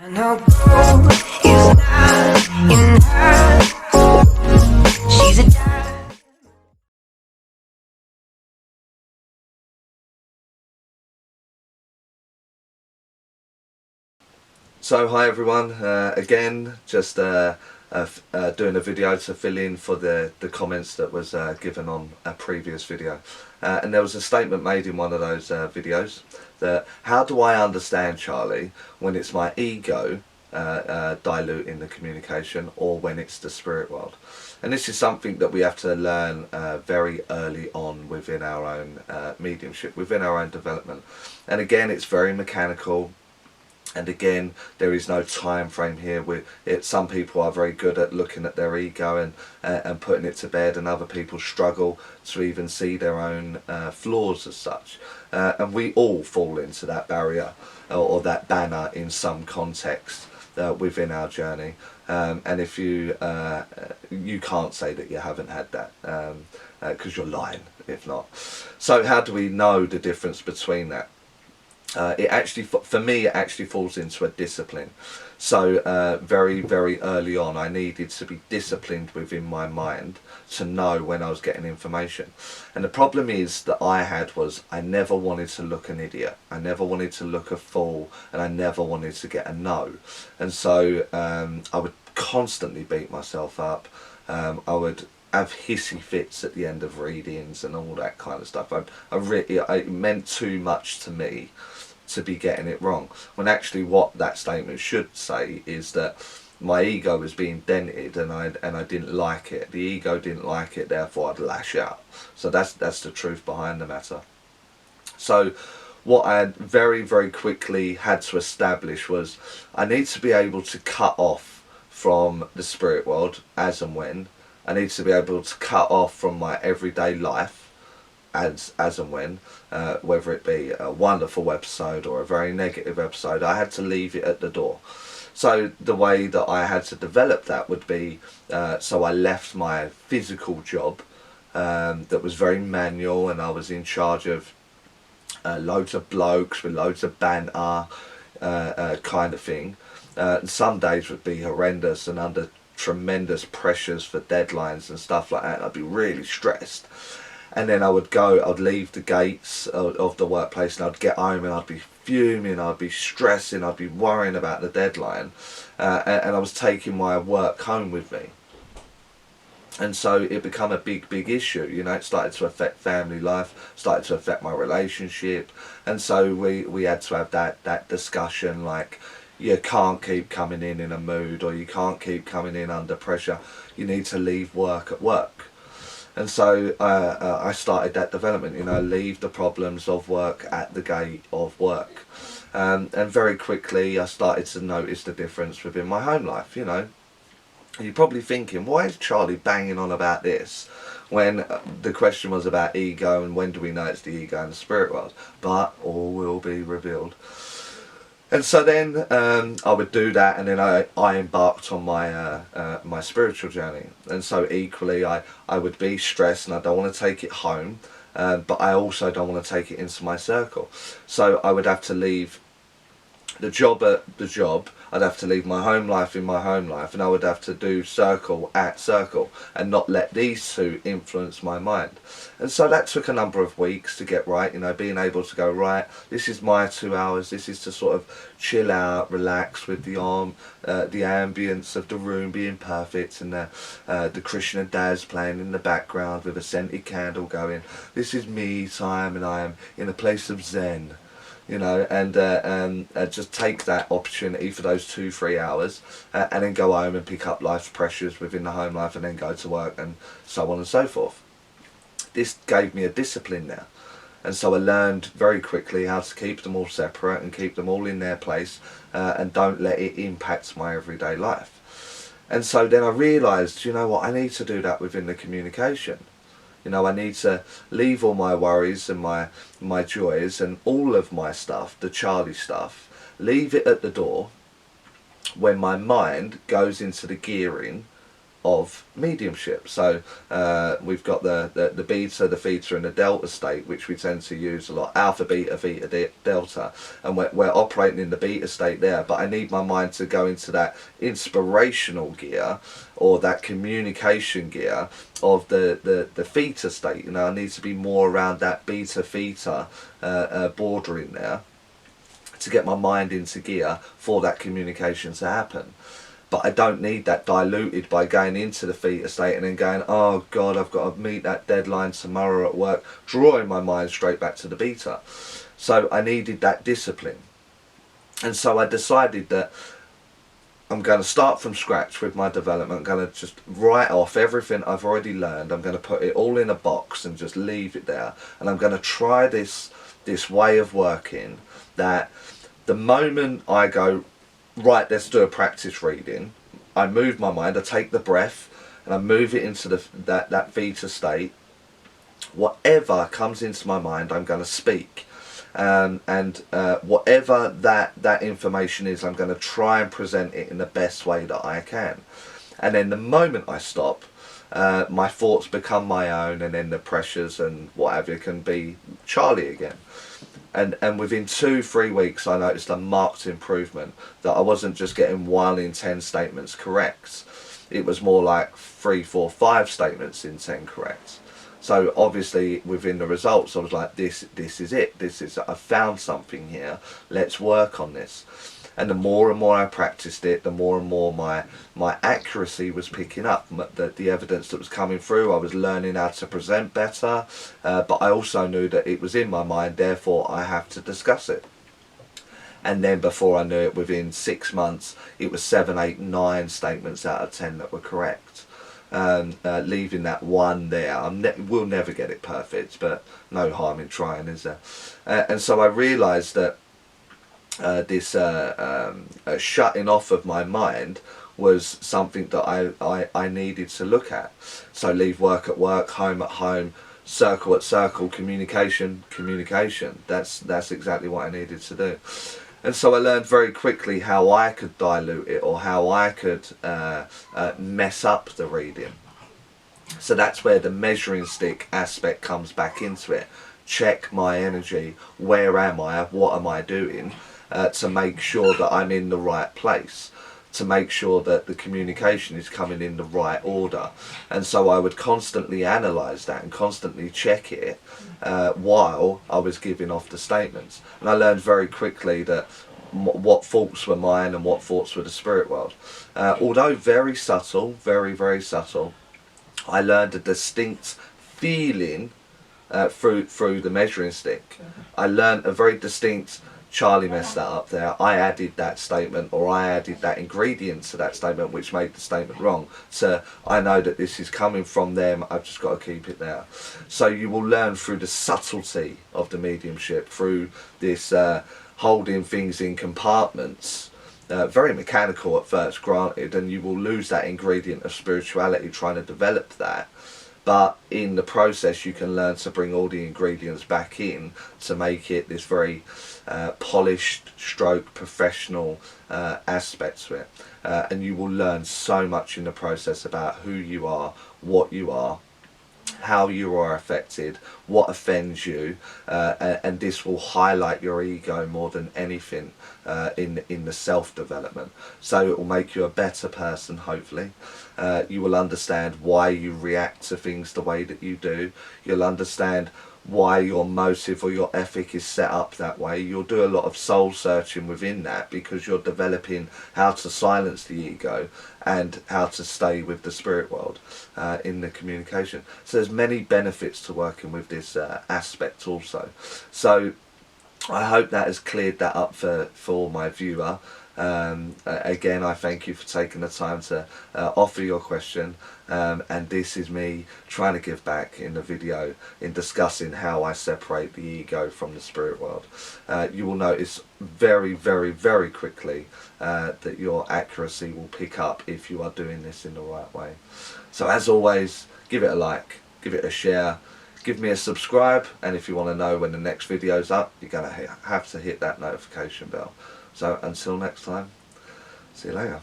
No gold is not in her. She's a diamond. So hi everyone, again just doing a video to fill in for the comments that was given on a previous video, and there was a statement made in one of those videos that how do I understand, Charlie, when it's my ego diluting the communication or when it's the spirit world. And this is something that we have to learn very early on within our own mediumship, within our own development. And again, it's very mechanical. And again, there is no time frame here. Some people are very good at looking at their ego and putting it to bed, and other people struggle to even see their own flaws as such. And we all fall into that barrier or that banner in some context within our journey. And if you can't say that you haven't had that, because you're lying if not. So how do we know the difference between that? It actually, for me, it actually falls into a discipline. So very, very early on, I needed to be disciplined within my mind to know when I was getting information. And the problem is that I had was I never wanted to look an idiot. I never wanted to look a fool, and I never wanted to get a no. And so I would constantly beat myself up. I would have hissy fits at the end of readings and all that kind of stuff. It meant too much to me to be getting it wrong, when actually what that statement should say is that my ego was being dented and I didn't like it. The ego didn't like it, therefore I'd lash out. So that's the truth behind the matter. So what I very, very quickly had to establish was I need to be able to cut off from the spirit world as and when. I need to be able to cut off from my everyday life as and when, whether it be a wonderful episode or a very negative episode. I had to leave it at the door. So the way that I had to develop that would be, so I left my physical job that was very manual, and I was in charge of loads of blokes with loads of banter kind of thing. Some days would be horrendous and under tremendous pressures for deadlines and stuff like that, and I'd be really stressed. And then I'd leave the gates of the workplace, and I'd get home and I'd be fuming, I'd be stressing, I'd be worrying about the deadline, and I was taking my work home with me. And so it became a big issue, you know. It started to affect family life, started to affect my relationship, and so we had to have that discussion, like, you can't keep coming in a mood, or you can't keep coming in under pressure. You need to leave work at work. And so I started that development, you know, leave the problems of work at the gate of work. And very quickly I started to notice the difference within my home life, you know. You're probably thinking, why is Charlie banging on about this when the question was about ego and when do we know it's the ego and the spirit world? But all will be revealed. And so then I would do that, and then I embarked on my my spiritual journey. And so equally I would be stressed, and I don't want to take it home, but I also don't want to take it into my circle. So I would have to leave the job at the job, I'd have to leave my home life in my home life, and I would have to do circle at circle and not let these two influence my mind. And so that took a number of weeks to get right, you know, being able to go, right, this is my 2 hours, this is to sort of chill out, relax with the ambience of the room being perfect, and the Krishna Das playing in the background with a scented candle going. This is me time, and I am in a place of Zen. You know, and just take that opportunity for those 2-3 hours, and then go home and pick up life's pressures within the home life, and then go to work, and so on and so forth. This gave me a discipline now, and so I learned very quickly how to keep them all separate and keep them all in their place, and don't let it impact my everyday life. And so then I realised, you know what, I need to do that within the communication. You know, I need to leave all my worries and my joys and all of my stuff, the Charlie stuff, leave it at the door when my mind goes into the gearing of mediumship. So we've got the beta, the theta and the delta state, which we tend to use a lot, alpha, beta, theta, delta, and we're operating in the beta state there, but I need my mind to go into that inspirational gear or that communication gear of the theta state. You know, I need to be more around that beta theta border in there to get my mind into gear for that communication to happen. But I don't need that diluted by going into the theta state and then going, oh God, I've got to meet that deadline tomorrow at work, drawing my mind straight back to the beta. So I needed that discipline. And so I decided that I'm going to start from scratch with my development. I'm going to just write off everything I've already learned. I'm going to put it all in a box and just leave it there. And I'm going to try this way of working, that the moment I go, right, let's do a practice reading, I move my mind, I take the breath and I move it into that theta state. Whatever comes into my mind, I'm going to speak. And whatever that information is, I'm going to try and present it in the best way that I can. And then the moment I stop, my thoughts become my own, and then the pressures and whatever can be Charlie again. And within 2-3 weeks I noticed a marked improvement, that I wasn't just getting 1 in 10 statements correct. It was more like 3, 4, 5 statements in 10 correct. So obviously within the results I was like, this is it. I found something here. Let's work on this. And the more and more I practiced it, the more and more my accuracy was picking up. The evidence that was coming through, I was learning how to present better, but I also knew that it was in my mind, therefore I have to discuss it. And then before I knew it, within 6 months, it was 7, 8, 9 statements out of 10 that were correct. Leaving that 1 there. We'll never get it perfect, but no harm in trying, is there? And so I realised that this shutting off of my mind was something that I needed to look at. So leave work at work, home at home, circle at circle, communication. That's exactly what I needed to do. And so I learned very quickly how I could dilute it, or how I could mess up the reading. So that's where the measuring stick aspect comes back into it. Check my energy. Where am I? What am I doing? To make sure that I'm in the right place, to make sure that the communication is coming in the right order. And so I would constantly analyse that and constantly check it while I was giving off the statements. And I learned very quickly that what thoughts were mine and what thoughts were the spirit world. Although very subtle, very, very subtle, I learned a distinct feeling through the measuring stick. I learned a very distinct, Charlie messed that up there, I added that statement, or I added that ingredient to that statement which made the statement wrong. So I know that this is coming from them, I've just got to keep it there. So you will learn through the subtlety of the mediumship, through this holding things in compartments. Very mechanical at first, granted, and you will lose that ingredient of spirituality trying to develop that. But in the process you can learn to bring all the ingredients back in to make it this very polished stroke professional aspect to it. And you will learn so much in the process about who you are, what you are, how you are affected, what offends you, and this will highlight your ego more than anything in the self-development. So it will make you a better person, hopefully. You will understand why you react to things the way that you do. You'll understand why your motive or your ethic is set up that way. You'll do a lot of soul searching within that, because you're developing how to silence the ego and how to stay with the spirit world in the communication. So there's many benefits to working with this aspect also. So I hope that has cleared that up for my viewer. Again, I thank you for taking the time to offer your question, and this is me trying to give back in the video in discussing how I separate the ego from the spirit world. You will notice very, very, very quickly that your accuracy will pick up if you are doing this in the right way. So as always, give it a like, give it a share, give me a subscribe, and if you want to know when the next video's up, you're going to have to hit that notification bell. So until next time, see you later.